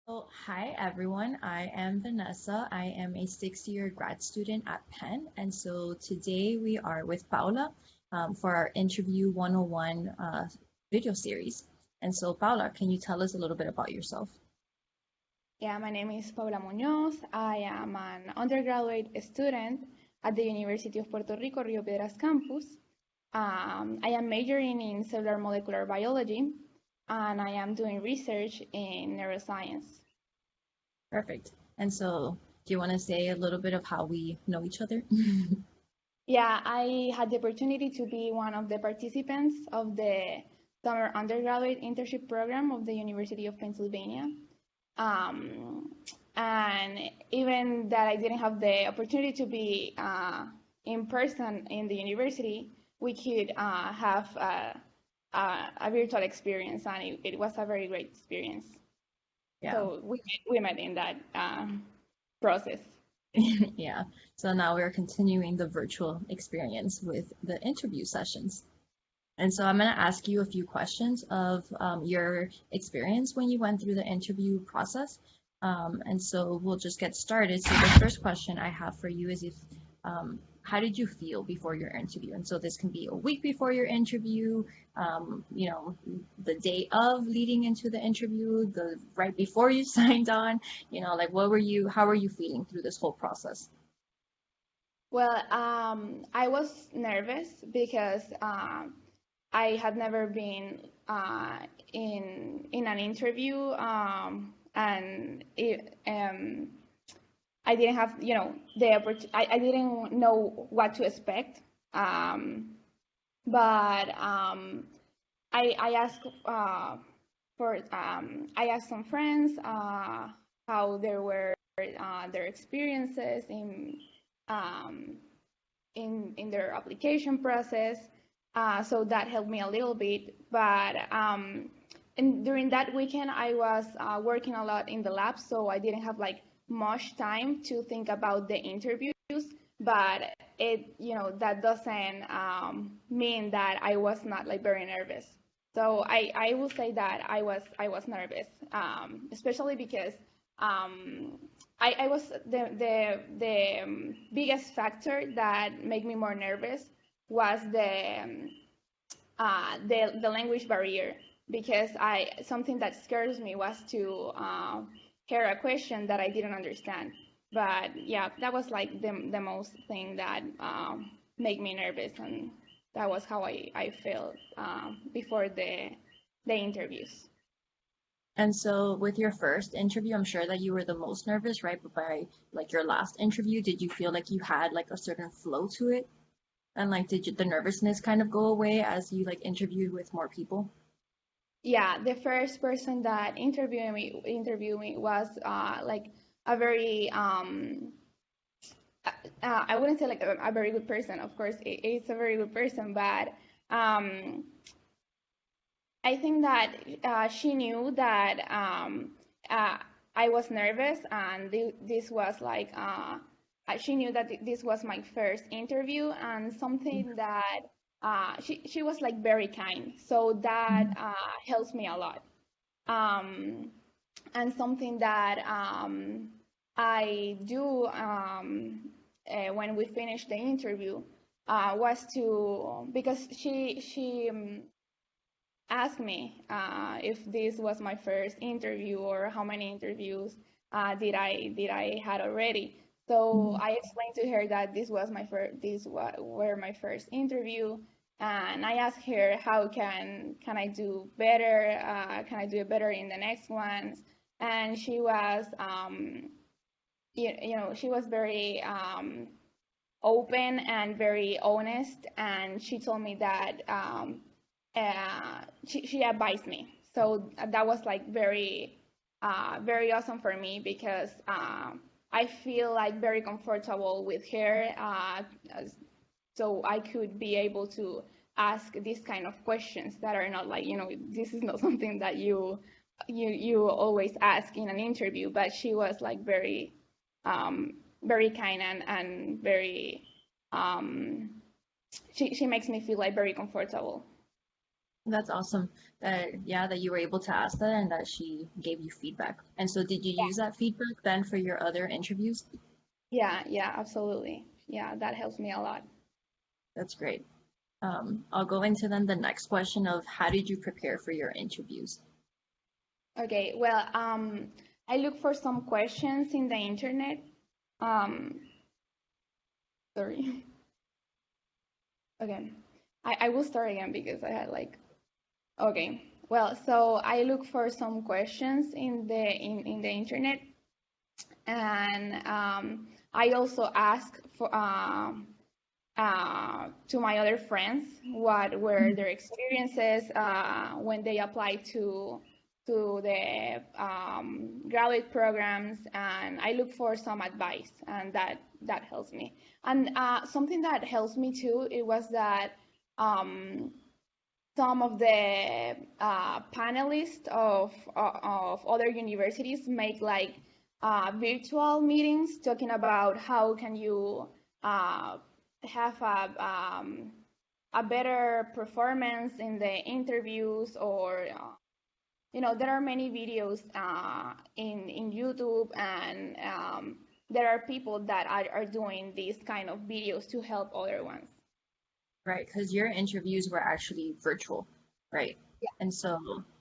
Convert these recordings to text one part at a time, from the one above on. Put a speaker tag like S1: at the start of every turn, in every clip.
S1: Hi everyone. I am Vanessa. I am a sixth-year grad student at Penn, and so today we are with Paula for our Interview 101 video series. And so, Paula, can you tell us a little bit about yourself?
S2: Yeah, my name is Paula Muñoz. I am an undergraduate student at the University of Puerto Rico, Rio Piedras campus. I am majoring in cellular molecular biology, and I am doing research in neuroscience.
S1: Perfect. And so, do you want to say a little bit of how we know each other?
S2: Yeah, I had the opportunity to be one of the participants of the summer undergraduate internship program of the University of Pennsylvania. Um, and even that I didn't have the opportunity to be in person in the university, we could have a virtual experience, and it was a very great experience.
S1: Yeah.
S2: So we met in that process.
S1: Yeah. So now we're continuing the virtual experience with the interview sessions. And so I'm going to ask you a few questions of your experience when you went through the interview process. And so we'll just get started. So the first question I have for you is how did you feel before your interview? And so this can be a week before your interview, you know, the day of leading into the interview, the right before you signed on, like how were you feeling through this whole process?
S2: Well, I was nervous because I had never been in an interview, and I didn't have, the opportunity. I didn't know what to expect. Um, but I asked I asked some friends how there were their experiences um, in their application process. So that helped me a little bit. But and during that weekend, I was working a lot in the lab, so I didn't have like much time to think about the interviews. But that doesn't mean that I was not like very nervous. So I will say that I was nervous, especially because I was the biggest factor that made me more nervous was the language barrier, because I something that scares me was to hear a question that I didn't understand. But yeah, that was like the most thing that made me nervous, and that was how I felt before the interviews.
S1: And so with your first interview, I'm sure that you were the most nervous, right? But by like your last interview, did you feel like you had like a certain flow to it? And like the nervousness kind of go away as you like interviewed with more people?
S2: Yeah, the first person that interviewed me was like a very I wouldn't say like a very good person. Of course, it's a very good person, but I think that she knew that uh, I was nervous, and this was like she knew that this was my first interview, and something that she was like very kind, so that
S1: Mhm.
S2: helps me a lot. Um, and something that I do when we finished the interview was to, because she asked me if this was my first interview or how many interviews did I had already. So
S1: Mhm.
S2: I explained to her that were my first interview, and I asked her how can I do better? Can I do it better in the next ones? And she was she was very open and very honest, and she told me that she advised me. So that was like very awesome for me, because I feel like very comfortable with her, so I could be able to ask these kind of questions that are not like, this is not something that you always ask in an interview. But she was like very kind, and very um, she makes me feel like very comfortable.
S1: That's awesome. That you were able to ask that and that she gave you feedback. And so did you use that feedback then for your other interviews?
S2: Yeah, yeah, absolutely. Yeah, that helps me a lot.
S1: That's great. I'll go into then the next question of how did you prepare for your interviews?
S2: Okay, well, I look for some questions in the internet. Um, sorry. Okay. I will start again because I had like, okay. Well, so I look for some questions in the internet, and I also ask for to my other friends what were their experiences when they applied to the graduate programs, and I look for some advice, and that helps me. And something that helps me too, it was that um, some of the panelists of other universities make like virtual meetings talking about how can you uh, have a better performance in the interviews, or there are many videos in YouTube, and there are people that are doing these kind of videos to help other ones.
S1: Right, because your interviews were actually virtual, right? And so,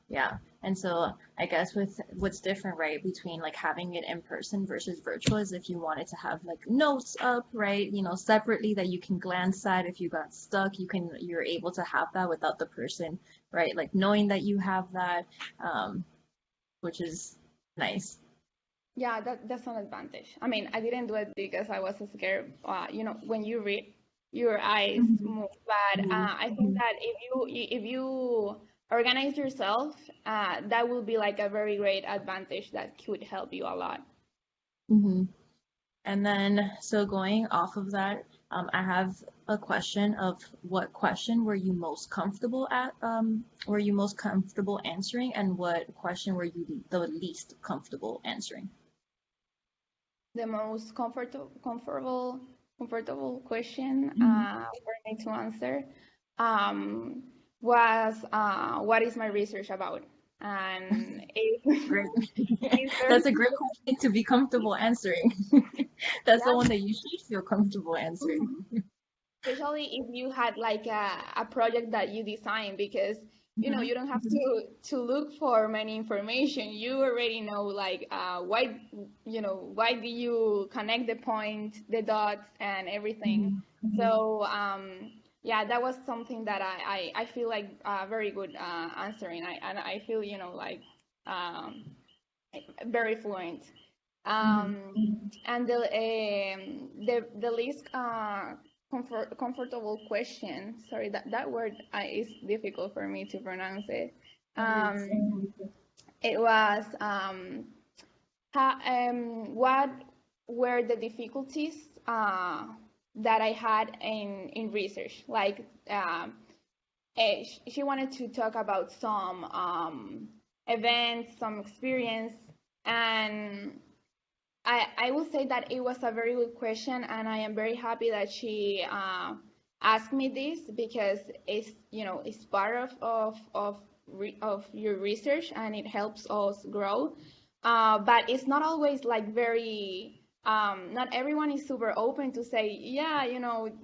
S1: yeah. And so I guess with what's different, right, between like having it in person versus virtual is if you wanted to have like notes up, right, separately that you can glance at if you got stuck, you're able to have that without the person, right? Like knowing that you have that, which is nice.
S2: Yeah, that's an advantage. I mean, I didn't do it because I was scared. When you read, your eyes
S1: Mhm.
S2: move. But
S1: Mhm.
S2: I think that if you organize yourself, that will be like a very great advantage that could help you a lot.
S1: Mhm. And then, so going off of that, I have a question of what question were you most comfortable at, were you most comfortable answering, and what question were you the least comfortable answering?
S2: The most comfortable question
S1: Mhm.
S2: for me to answer um, was what is my research about, and if,
S1: Great.
S2: if there's
S1: That's a great question to be comfortable answering. That's the
S2: yeah.
S1: one that you should feel comfortable answering.
S2: Especially if you had like a project that you design, because
S1: Mhm.
S2: you don't have to look for many information. You already know like why do you connect the point, the dots, and everything.
S1: Mhm.
S2: So yeah, that was something that I feel like very good answering. And I feel like um, very fluent.
S1: Mhm.
S2: And the least comfortable question. Sorry, that word is difficult for me to pronounce it.
S1: It is.
S2: It was what were the difficulties that I had in research? Like she wanted to talk about some events, some experience, and I will say that it was a very good question, and I am very happy that she asked me this, because it's part of your research, and it helps us grow. But it's not always like very. Not everyone is super open to say, yeah,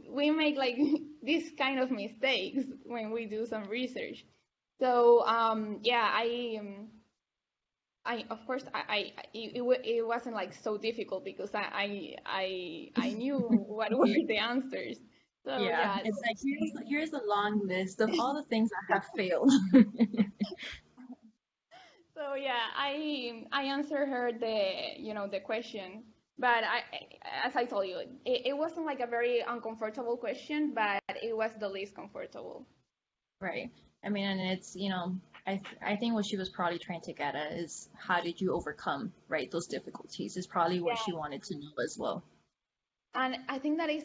S2: we make like this kind of mistakes when we do some research. So yeah, of course it wasn't like so difficult, because I knew what were the answers. So
S1: Yeah,
S2: yeah,
S1: it's like here's a long list of all the things I have failed.
S2: I answered her the question, but as I told you, it wasn't like a very uncomfortable question, but it was the least comfortable.
S1: Right. I mean, and it's, I think what she was probably trying to get at is how did you overcome, right, those difficulties is probably what she wanted to know as well.
S2: And I think that is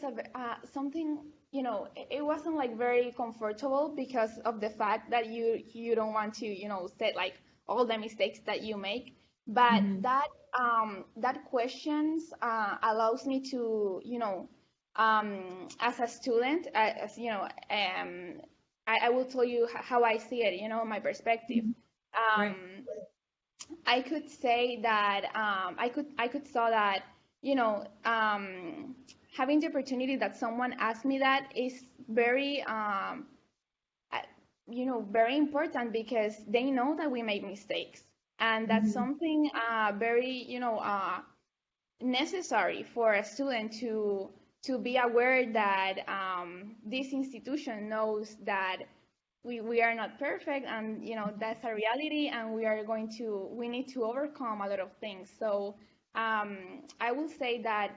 S2: something, it wasn't like very comfortable, because of the fact that you don't want to, set like all the mistakes that you make. But
S1: Hmm.
S2: that questions allows me to, as a student, as I will tell you how I see it, my perspective.
S1: Mhm. Right.
S2: Um, I could say that I could saw that you know having the opportunity that someone asked me that is very I- very important because they know that we make mistakes, and that's
S1: Hmm.
S2: something very necessary for a student to be aware that this institution knows that we are not perfect, and that's a reality, and we need to overcome a lot of things. So I will say that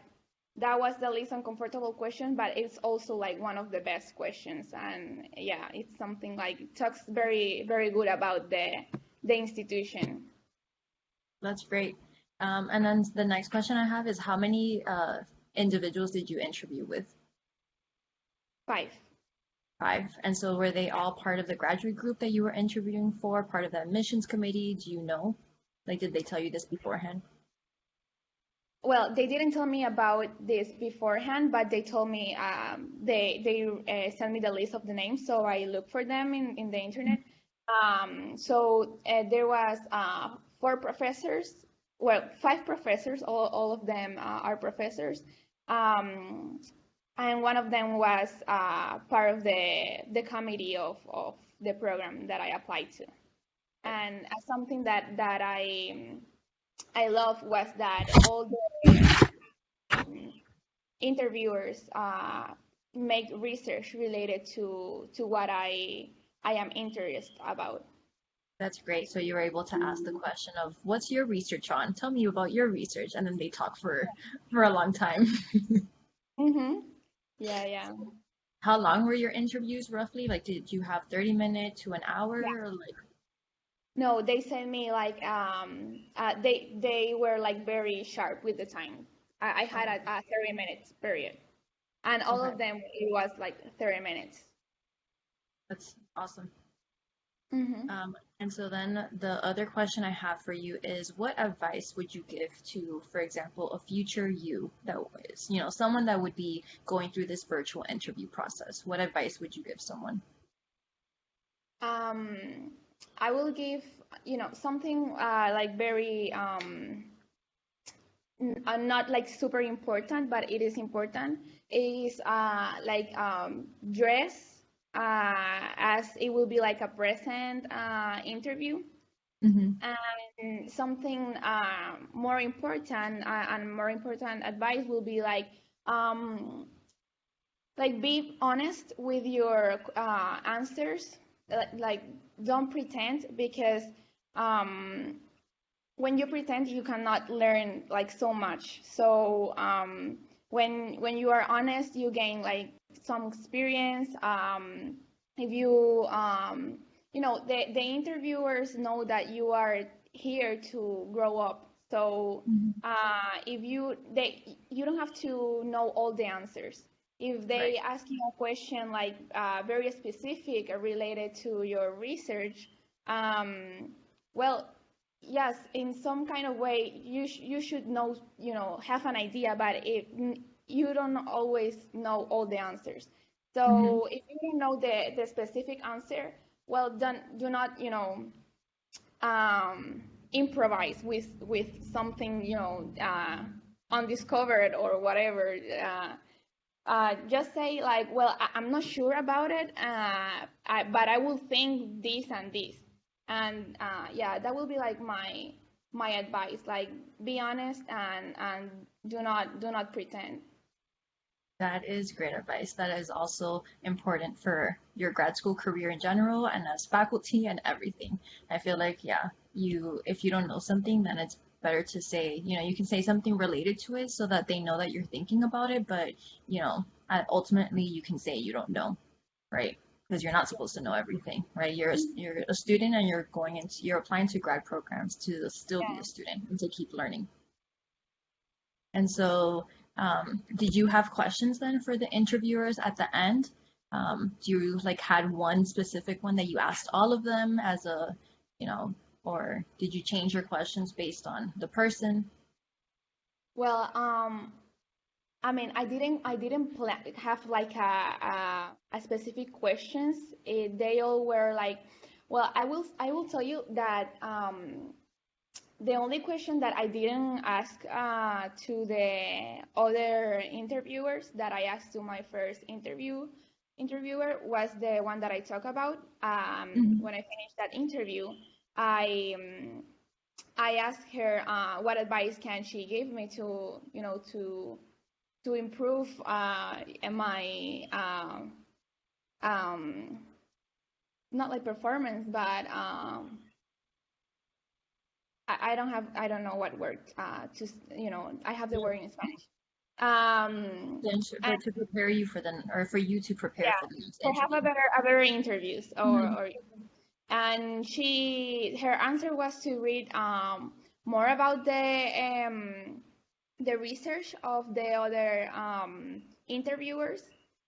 S2: that was the least uncomfortable question, but it's also like one of the best questions, and yeah, it's something like it talks very very good about the institution.
S1: That's great. And then the next question I have is how many individuals did you interview with?
S2: 5.
S1: Five. And so were they all part of the graduate group that you were interviewing for, part of the admissions committee? Do you know? Like, did they tell you this beforehand?
S2: Well, they didn't tell me about this beforehand, but they told me they sent me the list of the names, so I looked for them in the internet. So there was 4 professors, well, 5 professors. All of them are professors, um, and one of them was part of the committee of the program that I applied to. And something that I love was that all the interviewers make research related to what I am interested about.
S1: That's great. So you were able to ask the question of what's your research on? Tell me about your research, and then they talk for a long time.
S2: Mm-hmm. Yeah, yeah,
S1: How long were your interviews roughly? Like, did you have 30 minutes to an hour
S2: yeah.
S1: or like?
S2: No, they sent me like they were like very sharp with the time. I had
S1: Oh,
S2: a 30 minutes period, and all
S1: okay,
S2: of them it was like 30 minutes.
S1: that's awesome.
S2: Mm-hmm.
S1: And so then the other question I have for you is what advice would you give to, for example, a future you that was, someone that would be going through this virtual interview process? What advice would you give someone?
S2: Um, I will give something like very not like super important, but it is important, is like dress as it will be like a present interview.
S1: Hmm.
S2: And something more important and more important advice will be like be honest with your answers. Like don't pretend, because um, when you pretend you cannot learn like so much. So when you are honest you gain like some experience. If you the interviewers know that you are here to grow up. So
S1: Hmm.
S2: if you don't have to know all the answers. If
S1: Right.
S2: they ask you a question like very specific related to your research, um, well, yes, in some kind of way, you should know, have an idea, but you don't always know all the answers.
S1: Hmm.
S2: So if you don't know the specific answer, well, then do not, um, improvise with something, undiscovered or whatever. Just say like, well, I'm not sure about it, but I will think this and this, and yeah, that will be like my advice. Like, be honest and do not pretend.
S1: That is great advice. That is also important for your grad school career in general and as faculty and everything. I feel like, yeah, if you don't know something, then it's better to say, you can say something related to it so that they know that you're thinking about it, but, ultimately you can say you don't know, right? Because you're not supposed to know everything, right? You're a student and you're applying to grad programs to still be a
S2: Yeah.
S1: student and to keep learning. And so, did you have questions then for the interviewers at the end? Do you like had one specific one that you asked all of them as you know, or did you change your questions based on the person?
S2: Well, I mean, I didn't have like specific questions. They all were like, well, I will tell you that the only question that I didn't ask to the other interviewers that I asked to my first interviewer was the one that I talk about.
S1: Mhm.
S2: When I finished that interview, I I asked her what advice can she give me to to improve my um, not like performance, but I don't know what word to I have the
S1: Yeah.
S2: word in Spanish. Um,
S1: For to prepare you for the or for you to prepare
S2: yeah,
S1: for the next
S2: to have
S1: interview.
S2: a better interviews
S1: Mhm.
S2: or and her answer was to read more about the research of the other interviewers.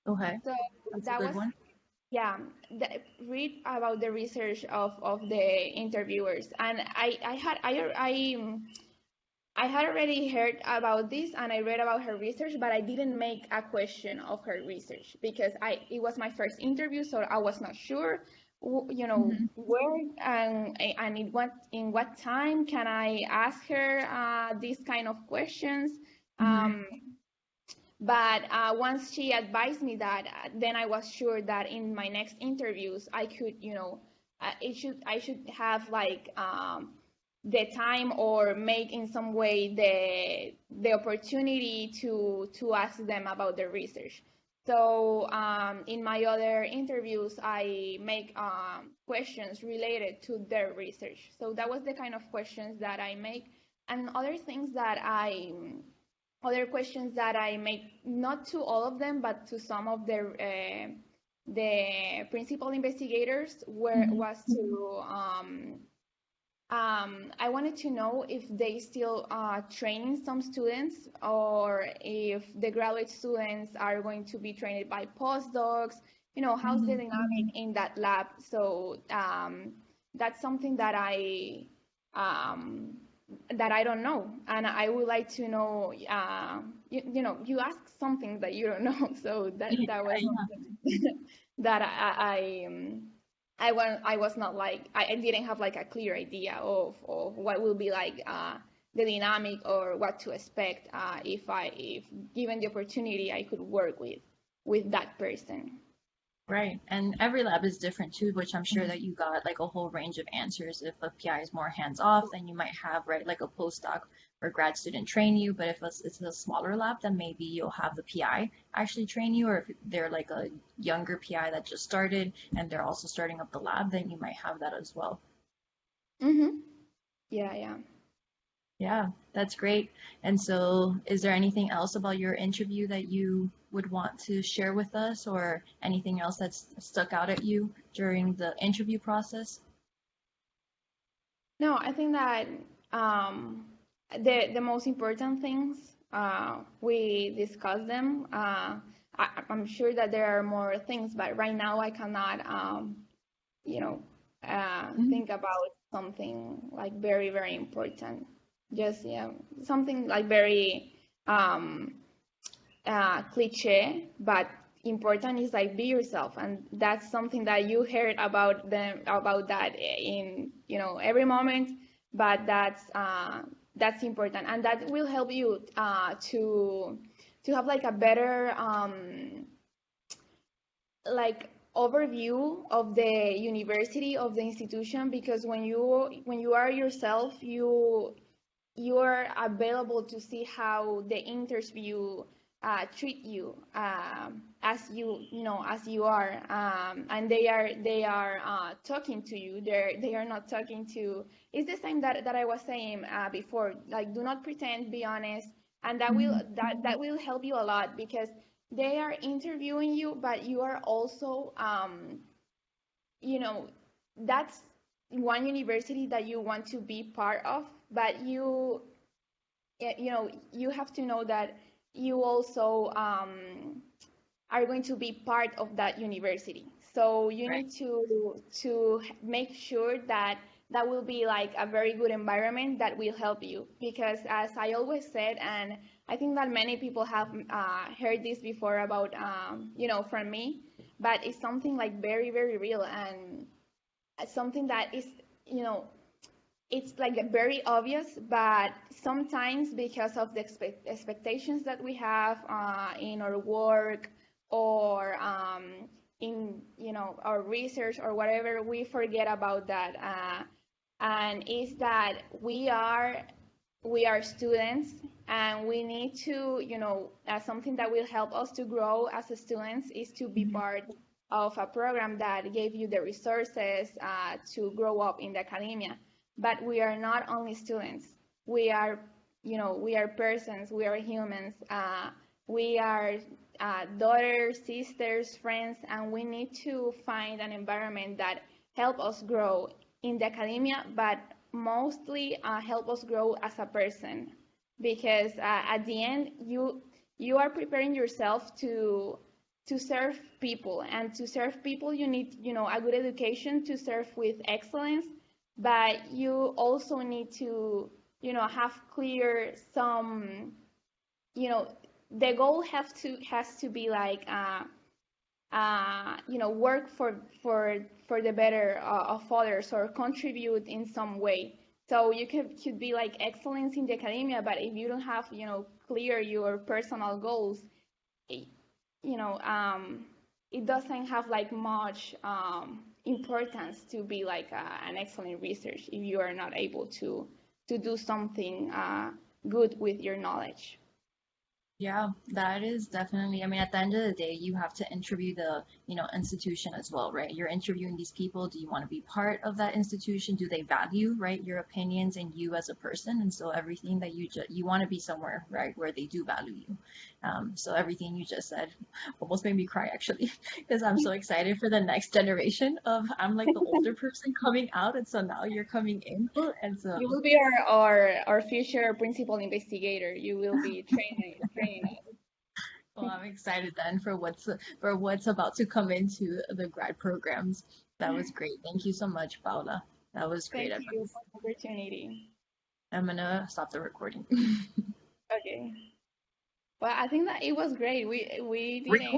S1: Okay,
S2: So
S1: that's a
S2: that
S1: good
S2: was,
S1: one.
S2: yeah, read about the research of the interviewers. And I had already heard about this and I read about her research, but I didn't make a question of her research because it was my first interview, so I was not sure,
S1: Hmm.
S2: where and in what time can I ask her these kind of questions.
S1: Hmm.
S2: Um, but once she advised me that, then I was sure that in my next interviews I could, I should have like the time or make in some way the opportunity to ask them about their research. So in my other interviews, I make questions related to their research. So that was the kind of questions that I make, and other questions that I make, not to all of them, but to some of the principal investigators, where
S1: Hmm.
S2: was to I wanted to know if they still training some students or if the graduate students are going to be trained by postdocs. How's the
S1: Hmm.
S2: dynamic in that lab? So that's something um, that I don't know, and I would like to know. You ask something that you don't know, so
S1: Yeah,
S2: that was
S1: yeah.
S2: something that I was not like I didn't have like a clear idea of what will be like the dynamic or what to expect if given the opportunity I could work with that person.
S1: Right. And every lab is different too, which I'm sure that you got like a whole range of answers. If a PI is more hands off, then you might have, right, like a postdoc or grad student train you. But if it's a smaller lab, then maybe you'll have the PI actually train you. Or if they're like a younger PI that just started and they're also starting up the lab, then you might have that as well.
S2: Mm-hmm. Yeah, yeah.
S1: Yeah, that's great. And so, is there anything else about your interview that you would want to share with us, or anything else that's stuck out at you during the interview process?
S2: No, I think that um, the most important things we discussed them. I'm sure that there are more things, but right now I cannot, you know,
S1: Mhm.
S2: think about something like very, very important. Just, yeah, something like very cliche, but important is like be yourself, and that's something that you heard about that in every moment, but that's important, and that will help you to have like a better like overview of the university, of the institution, because when you are yourself, you're available to see how the interview treat you as as you are, and they are talking to you. They are not talking to. It's the same that I was saying before. Like, do not pretend, be honest, and
S1: Mhm.
S2: that will help you a lot, because they are interviewing you, but you are also you know that's one university that you want to be part of, but you have to know that you also are going to be part of that university. So you
S1: Right.
S2: need to make sure that that will be like a very good environment that will help you, because as I always said, and I think that many people have heard this before about from me, but it's something like very, very real, and something that is, you know, it's like very obvious, but sometimes because of the expectations that we have in our work, or in, you know, our research or whatever, we forget about that. And is that we are students, and we need to, you know, something that will help us to grow as students is to be
S1: Mhm.
S2: part of a program that gave you the resources to grow up in the academia. But we are not only students. We are, you know, we are persons. We are humans. We are daughters, sisters, friends, and we need to find an environment that help us grow in the academia, but mostly help us grow as a person. Because at the end, you are preparing yourself to serve people, and to serve people you need, you know, a good education to serve with excellence, but you also need to, you know, have clear some, you know, the goal has to be like you know, work for the better of others, or contribute in some way. So you could be like excellence in the academia, but if you don't have, you know, clear your personal goals, it, you know, it doesn't have like much importance to be like an excellent research if you are not able to do something good with your knowledge.
S1: Yeah, that is definitely, I mean, at the end of the day, you have to interview the, institution as well, right? You're interviewing these people. Do you want to be part of that institution? Do they value, right, your opinions and you as a person? And so everything that you want to be somewhere, right, where they do value you. So everything you just said almost made me cry actually, because I'm so excited for the next generation of, I'm like the older person coming out, and so now you're coming in.
S2: Well,
S1: And so
S2: you will be our future principal investigator. You will be training us.
S1: well, I'm excited then for what's about to come into the grad programs. That was great. Thank you so much, Paula. That was great
S2: Thank you
S1: advice.
S2: for the opportunity.
S1: I'm gonna stop the recording.
S2: Okay. Well, I think that it was great. We didn't